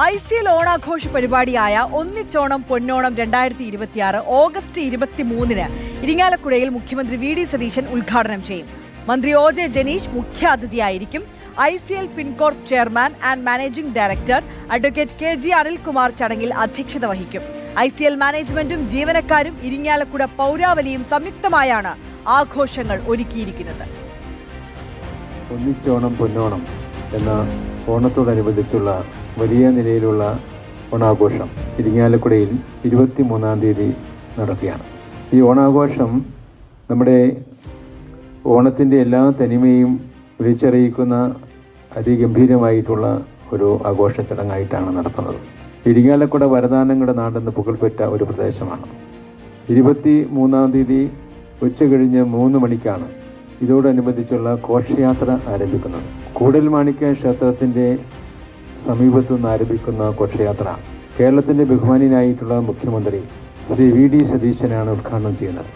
ICL ഓണാഘോഷ പരിപാടിയായ ഒന്നിച്ചോണം പൊന്നോണം 2026 August 23-ന് ഇരിങ്ങാലക്കുടയിൽ മുഖ്യമന്ത്രി വി ഡി സതീശൻ ഉദ്ഘാടനം ചെയ്യും. മന്ത്രി OJ ജനീഷ് മുഖ്യാതിഥിയായിരിക്കും. ICL Fincorp chairman and managing director advocate KG Anilkumar ചടങ്ങിൽ അധ്യക്ഷത വഹിക്കും. ICL മാനേജ്മെന്റും ജീവനക്കാരും ഇരിങ്ങാലക്കുട പൗരാവലിയും സംയുക്തമായാണ് ആഘോഷങ്ങൾ ഒരുക്കിയിരിക്കുന്നത്. ഒന്നിച്ചോണം പൊന്നോണം എന്ന ഓണത്തോടനുബന്ധിച്ചുള്ള വലിയ നിലയിലുള്ള ഓണാഘോഷം ഇരിങ്ങാലക്കുടയിൽ 23-ാം തീയതി നടക്കുകയാണ്. ഈ ഓണാഘോഷം നമ്മുടെ ഓണത്തിൻ്റെ എല്ലാ തനിമയും വിളിച്ചറിയിക്കുന്ന അതിഗംഭീരമായിട്ടുള്ള ഒരു ആഘോഷ ചടങ്ങായിട്ടാണ് നടത്തുന്നത്. ഇരിങ്ങാലക്കുട വരദാനങ്ങളുടെ നാടെന്ന് പുകൾപെറ്റ ഒരു പ്രദേശമാണ്. 23-ാം തീയതി ഉച്ചകഴിഞ്ഞ് 3 മണിക്കാണ് ഇതോടനുബന്ധിച്ചുള്ള ഘോഷയാത്ര ആരംഭിക്കുന്നത്. കൂടൽമാണിക്യ ക്ഷേത്രത്തിൻ്റെ സമീപത്തു നിന്ന് ആരംഭിക്കുന്ന ഘോഷയാത്ര കേരളത്തിൻ്റെ ബഹുമാന്യനായിട്ടുള്ള മുഖ്യമന്ത്രി ശ്രീ വി ഡി സതീശനാണ് ഉദ്ഘാടനം ചെയ്യുന്നത്.